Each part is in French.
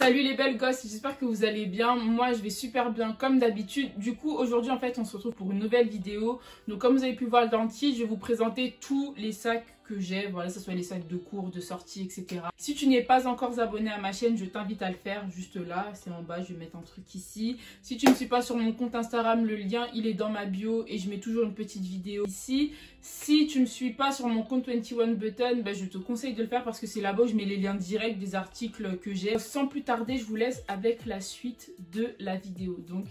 Salut les belles gosses, j'espère que vous allez bien. Moi je vais super bien comme d'habitude. Du coup aujourd'hui en fait on se retrouve pour une nouvelle vidéo. Donc comme vous avez pu voir dans le titre, je vais vous présenter tous les sacs que j'ai. Voilà, que ce soit les sacs de cours, de sortie, etc. Si tu n'es pas encore abonné à ma chaîne, je t'invite à le faire juste là. C'est en bas, je vais mettre un truc ici. Si tu ne suis pas sur mon compte Instagram, le lien il est dans ma bio et je mets toujours une petite vidéo ici. Si tu ne suis pas sur mon compte 21 Button, je te conseille de le faire parce que c'est là-bas où je mets les liens directs des articles que j'ai. Sans plus tarder, je vous laisse avec la suite de la vidéo. Donc,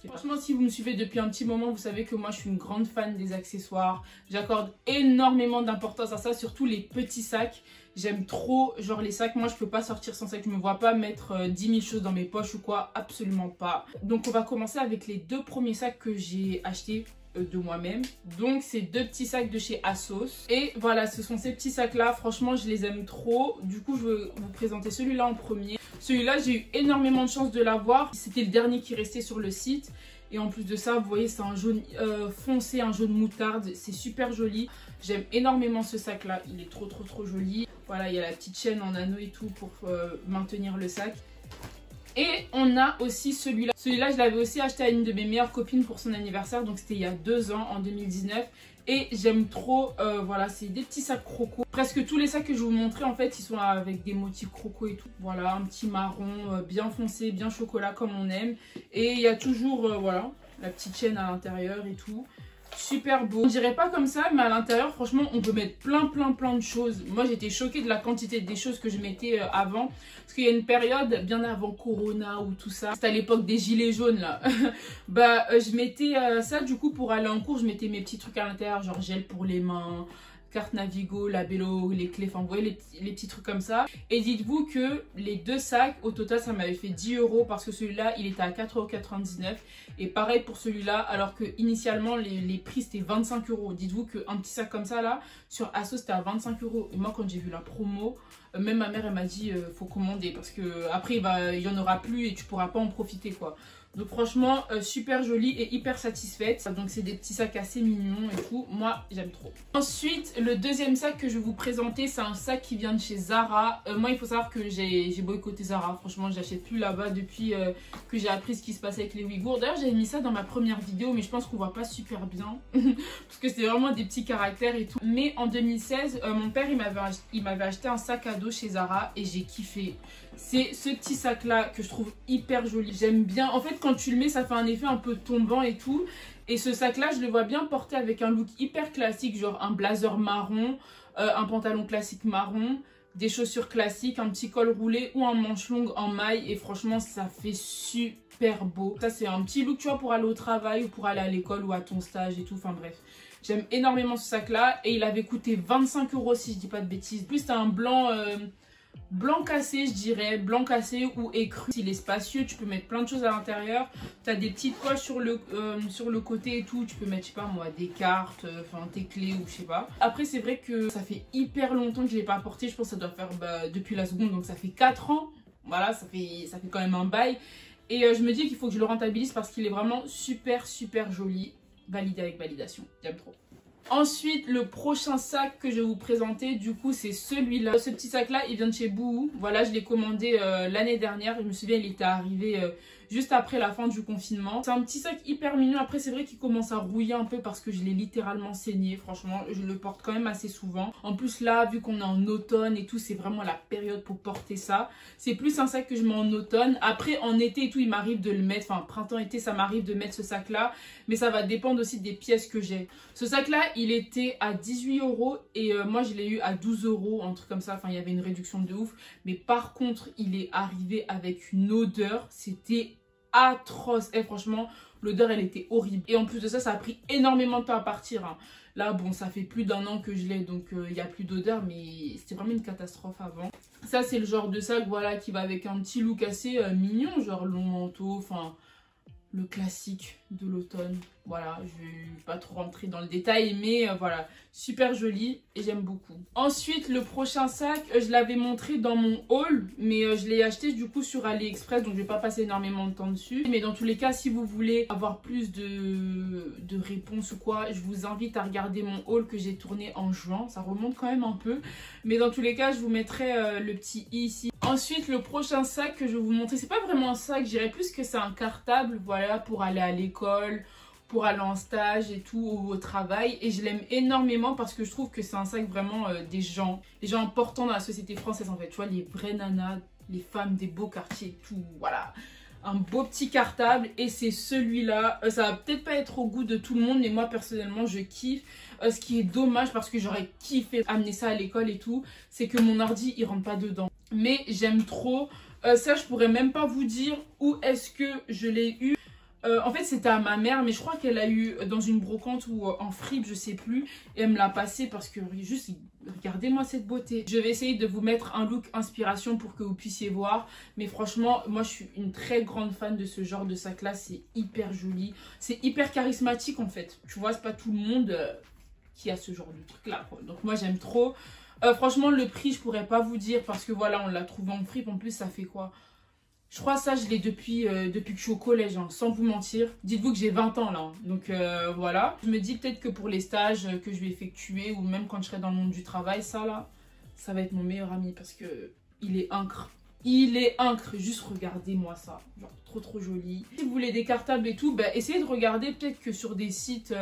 franchement, si vous me suivez depuis un petit moment, vous savez que moi, je suis une grande fan des accessoires. J'accorde énormément d'importance à ça, surtout les petits sacs. J'aime trop, genre les sacs, moi je peux pas sortir sans sac, je me vois pas mettre 10 000 choses dans mes poches ou quoi, absolument pas. Donc on va commencer avec les deux premiers sacs que j'ai achetés de moi-même. Donc c'est deux petits sacs de chez ASOS. Et voilà, ce sont ces petits sacs là, franchement je les aime trop. Du coup je vais vous présenter celui-là en premier. Celui-là j'ai eu énormément de chance de l'avoir. C'était le dernier qui restait sur le site. Et en plus de ça, vous voyez, c'est un jaune foncé, un jaune moutarde. C'est super joli. J'aime énormément ce sac-là. Il est trop joli. Voilà, il y a la petite chaîne en anneau et tout pour maintenir le sac. Et on a aussi celui-là. Celui-là, je l'avais aussi acheté à une de mes meilleures copines pour son anniversaire. Donc, c'était il y a 2 ans, en 2019. Et j'aime trop, voilà, c'est des petits sacs croco. Presque tous les sacs que je vous montrer, en fait, ils sont avec des motifs croco et tout. Voilà, un petit marron, bien foncé, bien chocolat comme on aime. Et il y a toujours, voilà, la petite chaîne à l'intérieur et tout. Super beau. On dirait pas comme ça, mais à l'intérieur, franchement, on peut mettre plein de choses. Moi, j'étais choquée de la quantité des choses que je mettais avant. Parce qu'il y a une période, bien avant Corona ou tout ça, c'était à l'époque des gilets jaunes, là. Je mettais ça, du coup, pour aller en cours, je mettais mes petits trucs à l'intérieur, genre gel pour les mains, carte Navigo, labello, les clés, enfin vous voyez les petits trucs comme ça. Et dites-vous que les deux sacs, au total ça m'avait fait 10 € parce que celui-là il était à 4,99 €. Et pareil pour celui-là, alors que initialement les prix c'était 25 €. Dites-vous qu'un petit sac comme ça là, sur ASOS c'était à 25 €. Et moi quand j'ai vu la promo, même ma mère elle m'a dit faut commander parce que après il y en aura plus et tu pourras pas en profiter quoi. Donc franchement super joli et hyper satisfaite. Donc c'est des petits sacs assez mignons et tout. Moi j'aime trop. Ensuite le deuxième sac que je vais vous présenter, c'est un sac qui vient de chez Zara. Moi il faut savoir que j'ai boycotté Zara. Franchement j'achète plus là-bas depuis que j'ai appris ce qui se passait avec les Ouïghours. D'ailleurs j'avais mis ça dans ma première vidéo mais je pense qu'on voit pas super bien. Parce que c'est vraiment des petits caractères et tout. Mais en 2016 mon père il m'avait acheté un sac à dos chez Zara et j'ai kiffé. C'est ce petit sac là que je trouve hyper joli. J'aime bien. En fait quand tu le mets ça fait un effet un peu tombant et tout. Et ce sac là je le vois bien porté avec un look hyper classique. Genre un blazer marron, un pantalon classique marron, des chaussures classiques, un petit col roulé ou un manche longue en maille. Et franchement ça fait super beau. Ça c'est un petit look tu vois pour aller au travail ou pour aller à l'école ou à ton stage et tout. Enfin bref. J'aime énormément ce sac là. Et il avait coûté 25 € si je dis pas de bêtises. En plus c'est un blanc... blanc cassé je dirais, blanc cassé ou écru. Il est spacieux, tu peux mettre plein de choses à l'intérieur. Tu as des petites poches sur le côté et tout. Tu peux mettre, je sais pas moi, des cartes, enfin tes clés ou je sais pas. Après c'est vrai que ça fait hyper longtemps que je l'ai pas porté. Je pense que ça doit faire depuis la seconde, donc ça fait 4 ans. Voilà, ça fait quand même un bail. Et je me dis qu'il faut que je le rentabilise parce qu'il est vraiment super joli. Validé avec validation, j'aime trop. Ensuite, le prochain sac que je vais vous présenter, du coup, c'est celui-là. Ce petit sac-là, il vient de chez Boohoo. Voilà, je l'ai commandé l'année dernière. Je me souviens, il était arrivé juste après la fin du confinement. C'est un petit sac hyper mignon. Après, c'est vrai qu'il commence à rouiller un peu parce que je l'ai littéralement saigné. Franchement, je le porte quand même assez souvent. En plus, là, vu qu'on est en automne et tout, c'est vraiment la période pour porter ça. C'est plus un sac que je mets en automne. Après, en été et tout, il m'arrive de le mettre. Enfin, printemps-été, ça m'arrive de mettre ce sac-là. Mais ça va dépendre aussi des pièces que j'ai. Ce sac-là, il était à 18 € et moi je l'ai eu à 12 €, un truc comme ça. Enfin, il y avait une réduction de ouf. Mais par contre, il est arrivé avec une odeur. C'était atroce. Et franchement, l'odeur, elle était horrible. Et en plus de ça, ça a pris énormément de temps à partir. Hein. Là, bon, ça fait plus d'1 an que je l'ai, donc il n'y a plus d'odeur. Mais c'était vraiment une catastrophe avant. Ça, c'est le genre de sac, voilà, qui va avec un petit look assez mignon. Genre long manteau, enfin... le classique de l'automne. Voilà, je vais pas trop rentrer dans le détail, mais voilà, super joli et j'aime beaucoup. Ensuite, le prochain sac, je l'avais montré dans mon haul, mais je l'ai acheté du coup sur AliExpress, donc je vais pas passer énormément de temps dessus. Mais dans tous les cas, si vous voulez avoir plus de réponses ou quoi, je vous invite à regarder mon haul que j'ai tourné en juin. Ça remonte quand même un peu, mais dans tous les cas, je vous mettrai le petit i ici. Ensuite, le prochain sac que je vais vous montrer, c'est pas vraiment un sac, je dirais plus que c'est un cartable, voilà, pour aller à l'école, pour aller en stage et tout, au travail. Et je l'aime énormément parce que je trouve que c'est un sac vraiment des gens importants dans la société française en fait. Tu vois, les vraies nanas, les femmes des beaux quartiers, tout, voilà. Un beau petit cartable et c'est celui-là. Ça va peut-être pas être au goût de tout le monde, mais moi personnellement je kiffe. Ce qui est dommage parce que j'aurais kiffé amener ça à l'école et tout, c'est que mon ordi il rentre pas dedans. Mais j'aime trop. Ça je pourrais même pas vous dire où est-ce que je l'ai eu. En fait c'était à ma mère, mais je crois qu'elle a eu dans une brocante ou en fripe, je sais plus, et elle me l'a passé parce que juste regardez-moi cette beauté. Je vais essayer de vous mettre un look inspiration pour que vous puissiez voir, mais franchement moi je suis une très grande fan de ce genre de sac là, c'est hyper joli, c'est hyper charismatique en fait, tu vois, c'est pas tout le monde qui a ce genre de truc là quoi. Donc moi j'aime trop. Franchement le prix je pourrais pas vous dire parce que voilà on l'a trouvé en fripe, en plus ça fait quoi? Je crois ça, je l'ai depuis que je suis au collège, hein, sans vous mentir. Dites-vous que j'ai 20 ans là. Hein. Donc voilà. Je me dis peut-être que pour les stages que je vais effectuer ou même quand je serai dans le monde du travail, ça là, ça va être mon meilleur ami parce que il est incre. Il est incre. Juste regardez-moi ça. Genre trop joli. Si vous voulez des cartables et tout, bah, essayez de regarder peut-être que sur des sites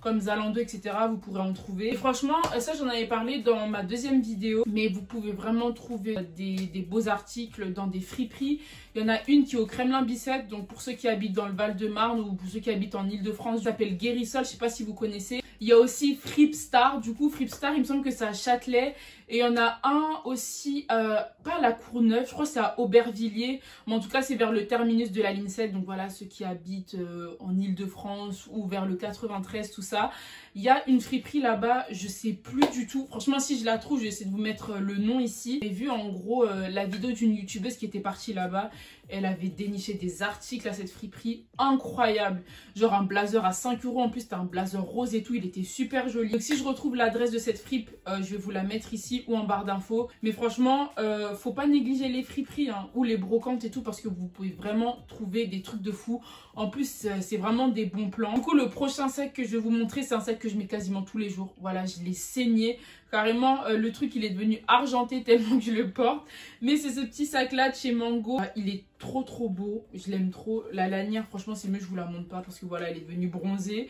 comme Zalando, etc. vous pourrez en trouver. Et franchement, ça j'en avais parlé dans ma deuxième vidéo. Mais vous pouvez vraiment trouver des beaux articles dans des friperies. Il y en a une qui est au Kremlin-Bicêtre. Donc pour ceux qui habitent dans le Val-de-Marne ou pour ceux qui habitent en Ile-de-France, ça s'appelle Guérissol. Je sais pas si vous connaissez. Il y a aussi Fripstar. Du coup, Fripstar, il me semble que c'est à Châtelet. Et il y en a un aussi, pas à la Courneuve, je crois que c'est à Aubervilliers. Mais en tout cas, c'est vers le terminus de la ligne 7. Donc voilà, ceux qui habitent en Ile-de-France ou vers le 93, tout ça. Il y a une friperie là-bas, je sais plus du tout. Franchement, si je la trouve, je vais essayer de vous mettre le nom ici. J'ai vu en gros la vidéo d'une youtubeuse qui était partie là-bas. Elle avait déniché des articles à cette friperie incroyable. Genre un blazer à 5 € en plus, c'était un blazer rose et tout, il était super joli. Donc si je retrouve l'adresse de cette fripe, je vais vous la mettre ici ou en barre d'infos. Mais franchement, faut pas négliger les friperies hein, ou les brocantes et tout parce que vous pouvez vraiment trouver des trucs de fou. En plus, c'est vraiment des bons plans. Du coup, le prochain sac que je vais vous montrer, c'est un sac que je mets quasiment tous les jours. Voilà, je l'ai saigné. Carrément, le truc, il est devenu argenté tellement que je le porte. Mais c'est ce petit sac-là de chez Mango. Il est trop beau. Je l'aime trop. La lanière, franchement, c'est mieux, je vous la montre pas parce que voilà, elle est devenue bronzée.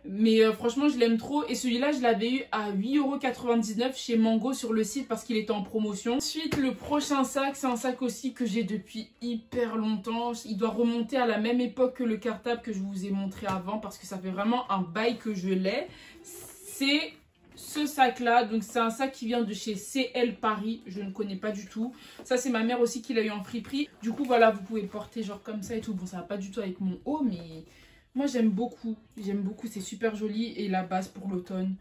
Mais franchement, je l'aime trop. Et celui-là, je l'avais eu à 8,99 € chez Mango sur le site parce qu'il était en promotion. Ensuite, le prochain sac, c'est un sac aussi que j'ai depuis hyper longtemps. Il doit remonter à la même époque que le cartable que je vous ai montré avant parce que ça fait vraiment un bail que je l'ai. C'est ce sac là, donc c'est un sac qui vient de chez CL Paris, je ne connais pas du tout. Ça c'est ma mère aussi qui l'a eu en friperie. Du coup voilà, vous pouvez le porter genre comme ça et tout. Bon, ça va pas du tout avec mon haut, mais moi j'aime beaucoup, c'est super joli. Et la base pour l'automne,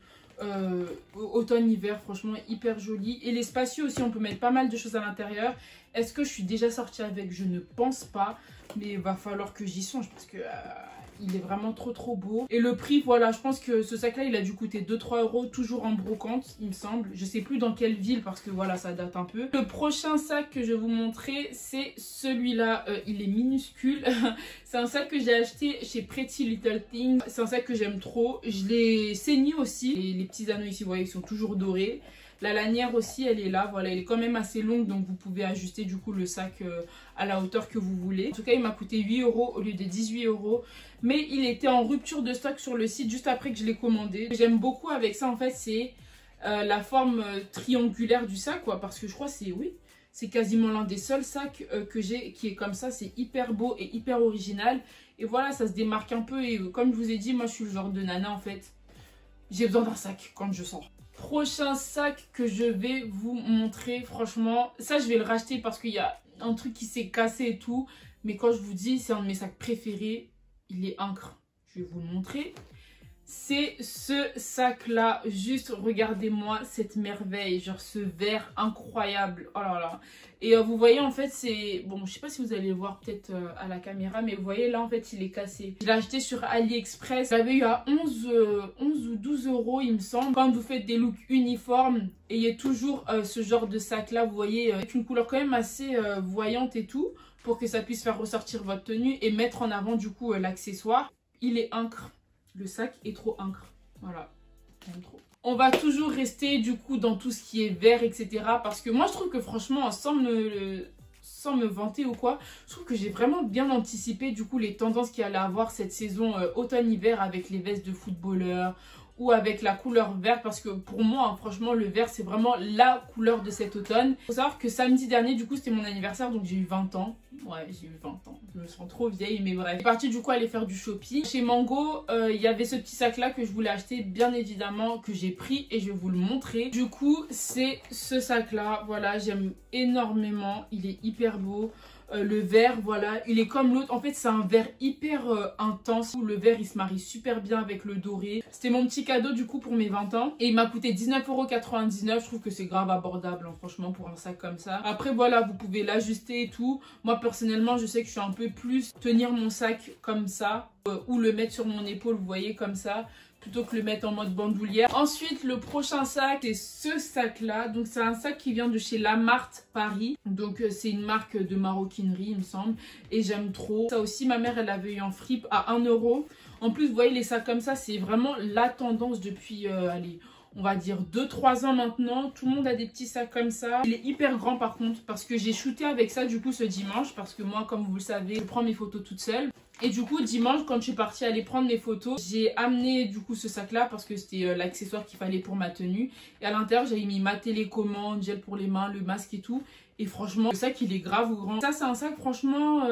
automne-hiver, franchement hyper joli. Et les spacieux aussi, on peut mettre pas mal de choses à l'intérieur. Est-ce que je suis déjà sortie avec? Je ne pense pas, mais il va falloir que j'y songe parce que il est vraiment trop beau. Et le prix, voilà, je pense que ce sac là il a dû coûter 2-3 €, toujours en brocante il me semble. Je sais plus dans quelle ville parce que voilà, ça date un peu. Le prochain sac que je vais vous montrer, c'est celui-là. Il est minuscule. C'est un sac que j'ai acheté chez Pretty Little Things. C'est un sac que j'aime trop. Je l'ai saigné aussi. Et les petits anneaux ici, vous voyez, ils sont toujours dorés. La lanière aussi, elle est là, voilà, elle est quand même assez longue, donc vous pouvez ajuster du coup le sac à la hauteur que vous voulez. En tout cas, il m'a coûté 8 € au lieu de 18 €, mais il était en rupture de stock sur le site juste après que je l'ai commandé. Ce que j'aime beaucoup avec ça, en fait, c'est la forme triangulaire du sac, quoi, parce que je crois que c'est, oui, c'est quasiment l'un des seuls sacs que j'ai qui est comme ça. C'est hyper beau et hyper original, et voilà, ça se démarque un peu, et comme je vous ai dit, moi je suis le genre de nana, en fait, j'ai besoin d'un sac quand je sors. Prochain sac que je vais vous montrer, franchement, ça je vais le racheter parce qu'il y a un truc qui s'est cassé et tout. Mais quand je vous dis, c'est un de mes sacs préférés, il est incre. Je vais vous le montrer. c'est ce sac là, juste regardez-moi cette merveille, genre ce vert incroyable, oh là là. Et vous voyez en fait c'est, bon je sais pas si vous allez le voir peut-être à la caméra, mais vous voyez là en fait il est cassé. Je l'ai acheté sur AliExpress, je l'avais eu à 11 ou 12 euros il me semble. Quand vous faites des looks uniformes, ayez toujours ce genre de sac là, vous voyez, avec une couleur quand même assez voyante et tout, pour que ça puisse faire ressortir votre tenue et mettre en avant du coup l'accessoire. Il est incre. Le sac est trop incre. Voilà. J'aime trop. On va toujours rester du coup dans tout ce qui est vert, etc. Parce que moi je trouve que franchement, sans me vanter ou quoi, je trouve que j'ai vraiment bien anticipé du coup les tendances qu'il allait avoir cette saison automne-hiver avec les vestes de footballeurs ou avec la couleur vert, parce que pour moi hein, franchement le vert c'est vraiment la couleur de cet automne. Il faut savoir que samedi dernier du coup c'était mon anniversaire, donc j'ai eu 20 ans. Ouais, j'ai eu 20 ans, je me sens trop vieille, mais bref. Je suis partie du coup aller faire du shopping. Chez Mango, il y avait ce petit sac là que je voulais acheter, bien évidemment, que j'ai pris et je vais vous le montrer. Du coup c'est ce sac là, voilà, j'aime énormément, il est hyper beau. Le vert, voilà, il est comme l'autre. En fait, c'est un vert hyper intense. Le vert, il se marie super bien avec le doré. C'était mon petit cadeau, du coup, pour mes 20 ans. Et il m'a coûté 19,99 €. Je trouve que c'est grave abordable, hein, franchement, pour un sac comme ça. Après, voilà, vous pouvez l'ajuster et tout. Moi, personnellement, je sais que je suis un peu plus tenir mon sac comme ça. Ou le mettre sur mon épaule, vous voyez, comme ça, plutôt que le mettre en mode bandoulière. Ensuite, le prochain sac, c'est ce sac-là. Donc, c'est un sac qui vient de chez Lamarthe Paris. Donc, c'est une marque de maroquinerie, il me semble. Et j'aime trop. Ça aussi, ma mère, elle avait eu en fripe à 1 €. En plus, vous voyez, les sacs comme ça, c'est vraiment la tendance depuis, allez, on va dire 2-3 ans maintenant. Tout le monde a des petits sacs comme ça. Il est hyper grand par contre, parce que j'ai shooté avec ça du coup ce dimanche. Parce que moi, comme vous le savez, je prends mes photos toute seule. Et du coup, dimanche, quand je suis partie aller prendre mes photos, j'ai amené du coup ce sac-là parce que c'était l'accessoire qu'il fallait pour ma tenue. Et à l'intérieur, j'avais mis ma télécommande, gel pour les mains, le masque et tout. Et franchement, le sac, il est grave grand. Ça, c'est un sac, franchement,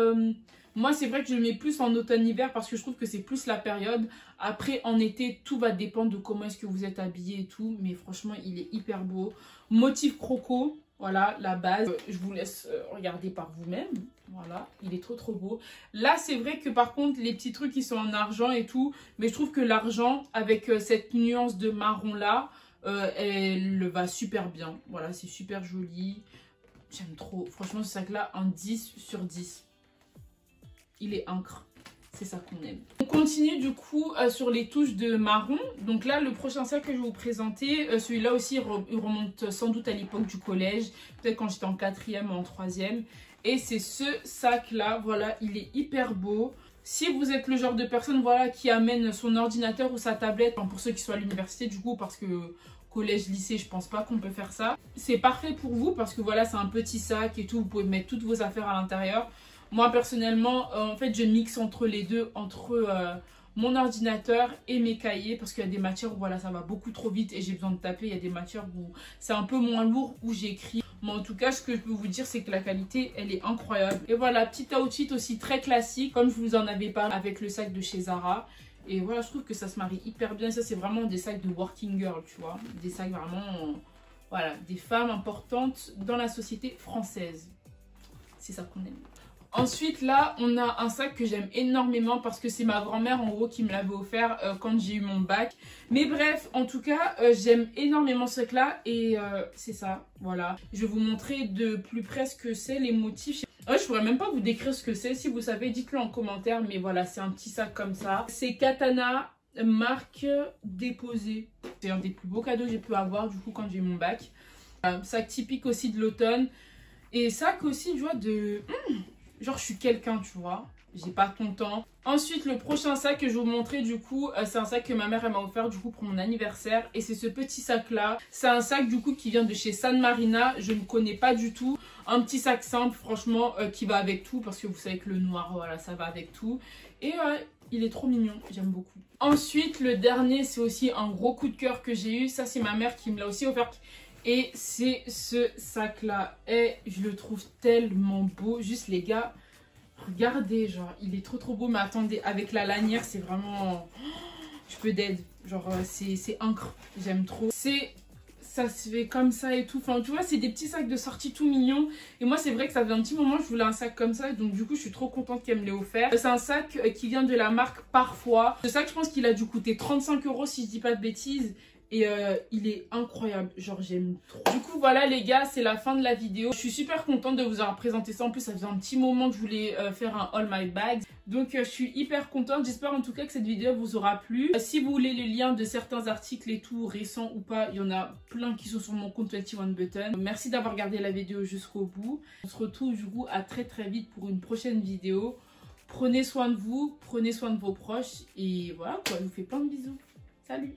moi, c'est vrai que je le mets plus en automne-hiver parce que je trouve que c'est plus la période. Après, en été, tout va dépendre de comment est-ce que vous êtes habillé et tout. Mais franchement, il est hyper beau. Motif croco. Voilà, la base. Je vous laisse regarder par vous-même. Voilà, il est trop trop beau. Là, c'est vrai que par contre, les petits trucs, ils sont en argent et tout. Mais je trouve que l'argent, avec cette nuance de marron là, elle va super bien. Voilà, c'est super joli. J'aime trop. Franchement, ce sac-là, un 10 sur 10. Il est incre. C'est ça qu'on aime. On continue du coup sur les touches de marron. Donc là, le prochain sac que je vais vous présenter, celui-là aussi, il remonte sans doute à l'époque du collège. Peut-être quand j'étais en 4e ou en 3e. Et c'est ce sac-là. Voilà, il est hyper beau. Si vous êtes le genre de personne voilà, qui amène son ordinateur ou sa tablette, pour ceux qui sont à l'université du coup, parce que collège, lycée, je pense pas qu'on peut faire ça. C'est parfait pour vous parce que voilà, c'est un petit sac et tout. Vous pouvez mettre toutes vos affaires à l'intérieur. Moi, personnellement, en fait, je mixe entre les deux, entre mon ordinateur et mes cahiers. Parce qu'il y a des matières où voilà, ça va beaucoup trop vite et j'ai besoin de taper. Il y a des matières où c'est un peu moins lourd, où j'écris. Mais en tout cas, ce que je peux vous dire, c'est que la qualité, elle est incroyable. Et voilà, petit outfit aussi très classique, comme je vous en avais parlé avec le sac de chez Zara. Et voilà, je trouve que ça se marie hyper bien. Ça, c'est vraiment des sacs de working girl, tu vois. Des sacs vraiment, voilà, des femmes importantes dans la société française. C'est ça qu'on aime. Ensuite, là, on a un sac que j'aime énormément parce que c'est ma grand-mère, en gros, qui me l'avait offert quand j'ai eu mon bac. Mais bref, en tout cas, j'aime énormément ce sac-là et c'est ça, voilà. Je vais vous montrer de plus près ce que c'est, les motifs. Je pourrais même pas vous décrire ce que c'est. Si vous savez, dites-le en commentaire. Mais voilà, c'est un petit sac comme ça. C'est Katana, marque déposée. C'est un des plus beaux cadeaux que j'ai pu avoir, du coup, quand j'ai eu mon bac. Sac typique aussi de l'automne. Et sac aussi, tu vois, de... genre, je suis quelqu'un, tu vois. J'ai pas ton temps. Ensuite, le prochain sac que je vais vous montrer, du coup, c'est un sac que ma mère m'a offert, du coup, pour mon anniversaire. Et c'est ce petit sac-là. C'est un sac, du coup, qui vient de chez San Marina. Je ne connais pas du tout. Un petit sac simple, franchement, qui va avec tout. Parce que vous savez que le noir, voilà, ça va avec tout. Et il est trop mignon. J'aime beaucoup. Ensuite, le dernier, c'est aussi un gros coup de cœur que j'ai eu. Ça, c'est ma mère qui me l'a aussi offert. Et c'est ce sac-là. Et je le trouve tellement beau. Juste, les gars... regardez, genre, il est trop trop beau. Mais attendez, avec la lanière, c'est vraiment... je peux d'aide. Genre, c'est incre. J'aime trop. C'est ça se fait comme ça et tout. Enfin, tu vois, c'est des petits sacs de sortie tout mignons. Et moi, c'est vrai que ça fait un petit moment que je voulais un sac comme ça. Donc, du coup, je suis trop contente qu'elle me l'ait offert. C'est un sac qui vient de la marque Parfois. Ce sac, je pense qu'il a dû coûter 35 € si je dis pas de bêtises. Et il est incroyable, genre j'aime trop. Du coup voilà les gars, c'est la fin de la vidéo. Je suis super contente de vous avoir présenté ça. En plus ça faisait un petit moment que je voulais faire un haul my bags. Donc je suis hyper contente. J'espère en tout cas que cette vidéo vous aura plu. Si vous voulez les liens de certains articles et tout, récents ou pas, il y en a plein qui sont sur mon compte 21 Button. Merci d'avoir regardé la vidéo jusqu'au bout. On se retrouve du coup à très vite pour une prochaine vidéo. Prenez soin de vous, prenez soin de vos proches. Et voilà quoi, je vous fais plein de bisous. Salut!